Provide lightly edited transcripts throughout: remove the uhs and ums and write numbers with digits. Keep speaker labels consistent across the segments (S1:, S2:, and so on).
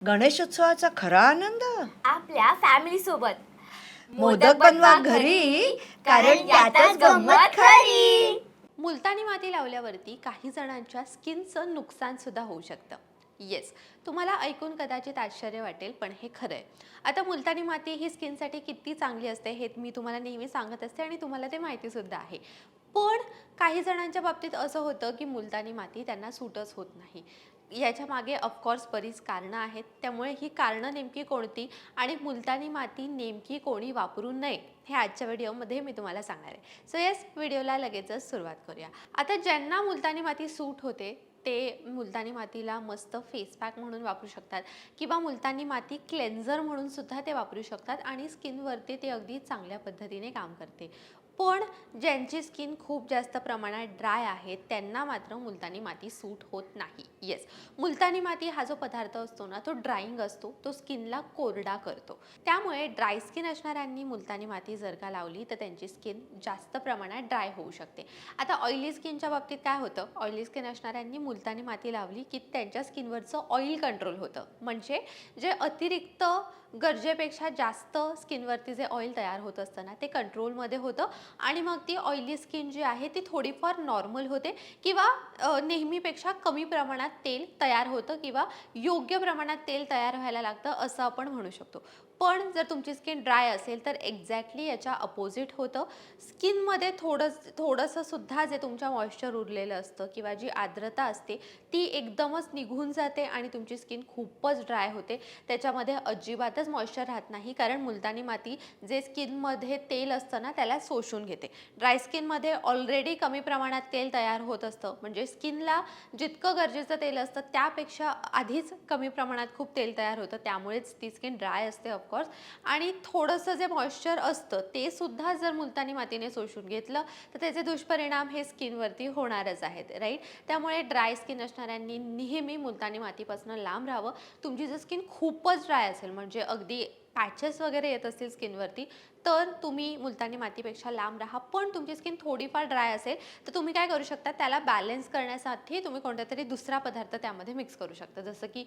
S1: गणेशोत्सवाचा खरा आनंद
S2: आपल्या फॅमिली सोबत
S1: मोदक बनवा घरी, कारण त्यातच गंमत खरी.
S3: मुलतानी माती लावल्यावरती काही जणांच्या स्किनचं नुकसान सुद्धा होऊ शकतं. येस, तुम्हाला ऐकून कदाचित आश्चर्य वाटेल, पण हे खरं आहे. आता मुलतानी माती ही स्किनसाठी किती चांगली असते हे मी तुम्हाला नेहमी सांगत असते आणि तुम्हाला ते माहिती सुद्धा आहे. पण काही जणांच्या बाबतीत असं होतं की मुलतानी माती त्यांना सूटच होत नाही. याच्या मागे ऑफकोर्स बरीच कारणं आहेत. त्यामुळे ही कारणं नेमकी कोणती आणि मुलतानी माती नेमकी कोणी वापरू नये हे आजच्या व्हिडिओमध्ये मी तुम्हाला सांगणार आहे. सो येस, व्हिडिओला लगेचच सुरुवात करूया. आता ज्यांना मुलतानी माती सूट होते ते मुलतानी मातीला मस्त फेस पॅक म्हणून वापरू शकतात किंवा मुलतानी माती क्लेन्झर म्हणून सुद्धा ते वापरू शकतात आणि स्किनवरती ते अगदी चांगल्या पद्धतीने काम करते. पण ज्यांची स्किन खूप जास्त प्रमाणात ड्राय आहे त्यांना मात्र मुलतानी माती सूट होत नाही. येस, मुलतानी माती हा जो पदार्थ असतो ना तो ड्राईंग असतो, तो स्किनला कोरडा करतो. त्यामुळे ड्राय स्किन असणाऱ्यांनी मुलतानी माती जर का लावली तर त्यांची स्किन जास्त प्रमाणात ड्राय होऊ शकते. आता ऑइली स्किनच्या बाबतीत काय होतं, ऑइली स्किन असणाऱ्यांनी मुलतानी माती लावली की त्यांच्या स्किनवरचं ऑइल कंट्रोल होतं. म्हणजे जे अतिरिक्त गरजेपेक्षा जास्त स्किनवरती जे ऑइल तयार होत असतं ना ते कंट्रोलमध्ये होतं आणि मग ती ऑइली स्किन जी आहे ती थोडीफार नॉर्मल होते किंवा नेहमीपेक्षा कमी प्रमाणात तेल तयार होतं किंवा योग्य प्रमाणात तेल तयार व्हायला लागतं असं आपण म्हणू शकतो. पण जर तुमची स्किन ड्राय असेल तर एक्झॅक्टली याच्या अपोजिट होतं. स्किनमध्ये थोडंसं सुद्धा जे तुमच्या मॉइश्चर उरलेलं असतं किंवा जी आर्द्रता असते ती एकदमच निघून जाते आणि तुमची स्किन खूपच ड्राय होते. त्याच्यामध्ये अजिबातच मॉइश्चर राहत नाही, कारण मुलतानी माती जे स्किनमध्ये तेल असतं ना त्याला शोषून घेते. ड्राय स्किनमध्ये ऑलरेडी कमी प्रमाणात तेल तयार होत असतं, म्हणजे स्किनला जितकं गरजेचं तेल असतं त्यापेक्षा आधीच कमी प्रमाणात खूप तेल तयार होतं, त्यामुळेच ती स्किन ड्राय असते ऑफकोर्स. आणि थोडंसं जे मॉइश्चर असतं ते सुद्धा जर मुलतानी मातीने शोषून घेतलं तर त्याचे दुष्परिणाम हे स्किनवरती होणारच आहेत, राईट. त्यामुळे ड्राय स्किन असणाऱ्यांनी नेहमी मुलतानी मातीपासून लांब राहावं. तुमची जर स्किन खूपच ड्राय असेल, म्हणजे अगदी पॅचेस वगैरे येत असतील स्किनवरती, तर तुम्ही मुलतानी मातीपेक्षा लांब राहा. पण तुमची स्किन थोडीफार ड्राय असेल तर तुम्ही काय करू शकता, त्याला बॅलन्स करण्यासाठी तुम्ही कोणतातरी दुसरा पदार्थ त्यामध्ये मिक्स करू शकता. जसं की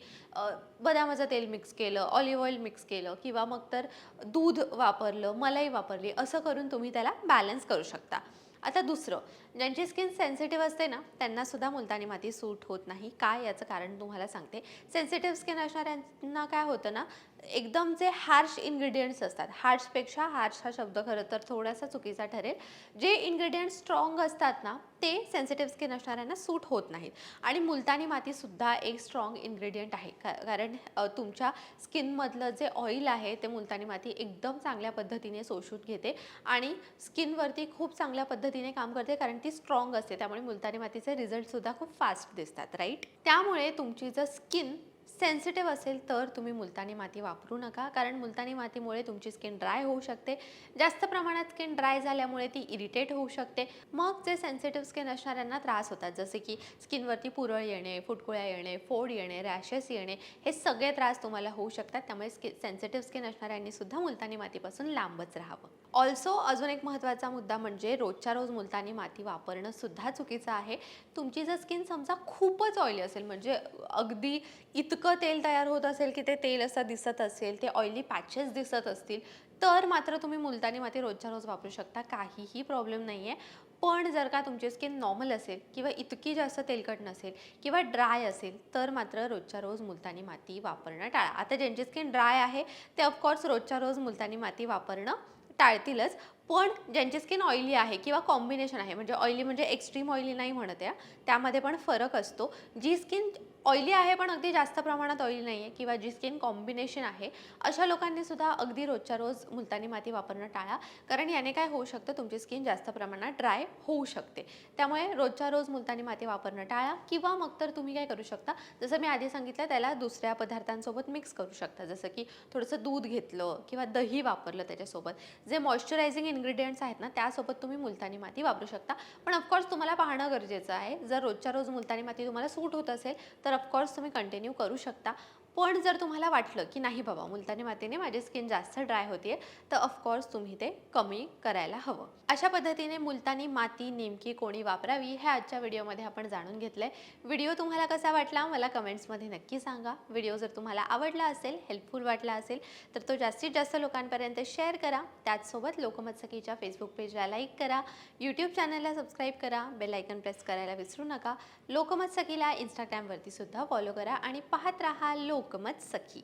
S3: बदामाचं तेल मिक्स केलं, ऑलिव्ह ऑइल मिक्स केलं किंवा मग तर दूध वापरलं, मलाई वापरली, असं करून तुम्ही त्याला बॅलन्स करू शकता. आता दुसरं, ज्यांची स्किन सेन्सिटिव्ह असते ना त्यांना सुद्धा मुलतानी माती सूट होत नाही. काय याचं कारण तुम्हाला सांगते. सेन्सिटिव्ह स्किन असणाऱ्यांना काय होतं ना, एकदम जे हार्श इन्ग्रेडियंट्स असतात, हार्शपेक्षा हार्श हा शब्द खरं तर थोडासा चुकीचा ठरेल, जे इन्ग्रेडियंट्स स्ट्रॉंग असतात ना ते सेन्सिटिव्ह स्किन असणाऱ्यांना सूट होत नाहीत. आणि मुलतानी मातीसुद्धा एक स्ट्रॉंग इन्ग्रेडियंट आहे, कारण तुमच्या स्किनमधलं जे ऑइल आहे ते मुलतानी माती एकदम चांगल्या पद्धतीने शोषून घेते आणि स्किनवरती खूप चांगल्या पद्धतीने काम करते, कारण ती स्ट्रॉंग असते. त्यामुळे मुलतानी मातीचे रिझल्टसुद्धा खूप फास्ट दिसतात, राईट. त्यामुळे तुमची जर स्किन सेन्सिटिव्ह असेल तर तुम्ही मुलतानी माती वापरू नका, कारण मुलतानी मातीमुळे तुमची स्किन ड्राय होऊ शकते. जास्त प्रमाणात स्किन ड्राय झाल्यामुळे ती इरिटेट होऊ शकते. मग जे सेन्सिटिव्ह स्किन असणाऱ्यांना त्रास होतात, जसे की स्किनवरती पुरळ येणे, फुटकुळ्या येणे, फोड येणे, रॅशेस येणे, हे सगळे त्रास तुम्हाला होऊ शकतात. त्यामुळे सेन्सिटिव्ह स्किन असणाऱ्यांनी सुद्धा मुलतानी मातीपासून लांबच राहावं. ऑल्सो अजून एक महत्त्वाचा मुद्दा म्हणजे रोजच्या रोज मुलतानी माती वापरणं सुद्धा चुकीचं आहे. तुमची जर स्किन समजा खूपच ऑइली असेल, म्हणजे अगदी इतकं तेल तयार होत असेल की ते तेल असं दिसत असेल, ते ऑइली पॅचेस दिसत असतील, तर मात्र तुम्ही मुलतानी माती रोजच्या रोज वापरू शकता, काहीही प्रॉब्लेम नाही आहे. पण जर का तुमची स्किन नॉर्मल असेल किंवा इतकी जास्त तेलकट नसेल किंवा ड्राय असेल तर मात्र रोजच्या रोज मुलतानी माती वापरणं टाळा. आता ज्यांची स्किन ड्राय आहे ते ऑफकोर्स रोजच्या रोज मुलतानी माती वापरणं टाळतीलच. पण ज्यांची स्किन ऑइली आहे किंवा कॉम्बिनेशन आहे, म्हणजे ऑइली म्हणजे एक्स्ट्रीम ऑइली नाही म्हणत आहे, त्यामध्ये पण फरक असतो. जी स्किन ऑइली आहे पण अगदी जास्त प्रमाणात ऑइली नाही आहे किंवा जी स्किन कॉम्बिनेशन आहे, अशा लोकांनी सुद्धा अगदी रोजच्या रोज मुलतानी माती वापरणं टाळा, कारण याने काय होऊ शकतं, तुमची स्किन जास्त प्रमाणात ड्राय होऊ शकते. त्यामुळे रोजच्या रोज मुलतानी माती वापरणं टाळा किंवा मग तर तुम्ही काय करू शकता, जसं मी आधी सांगितलं, त्याला दुसऱ्या पदार्थांसोबत मिक्स करू शकता. जसं की थोडंसं दूध घेतलं किंवा दही वापरलं, त्याच्यासोबत जे मॉइश्चरायझिंग इन्ग्रेडियंट्स आहेत ना त्यासोबत तुम्ही मुलतानी माती वापरू शकता. पण ऑफकोर्स तुम्हाला पाहणं गरजेचं आहे, जर रोजच्या रोज मुलतानी माती तुम्हाला सूट होत असेल तर ऑफकोर्स तुम्ही कंटिन्यू करू शकता. पण जर तुम्हाला वाटलं की नाही बाबा मुलतानी मातीने माझी स्किन जास्त ड्राय होते तर ऑफकोर्स तुम्ही ते कमी करायला हवं. अशा पद्धतीने मुलतानी माती नेमकी कोणी वापरावी हे आजच्या व्हिडिओमध्ये आपण जाणून घेतलंय. व्हिडिओ तुम्हाला कसा वाटला मला कमेंट्समध्ये नक्की सांगा. व्हिडिओ जर तुम्हाला आवडला असेल, हेल्पफुल वाटला असेल तर तो जास्तीत जास्त लोकांपर्यंत शेअर करा. त्याचसोबत लोकमत सखीच्या फेसबुक पेजला लाईक करा, यूट्यूब चॅनलला सबस्क्राईब करा, बेल आयकन प्रेस करायला विसरू नका. लोकमत सखीला इंस्टाग्रामवरती सुद्धा फॉलो करा आणि पाहत राहा लोकमत सखी.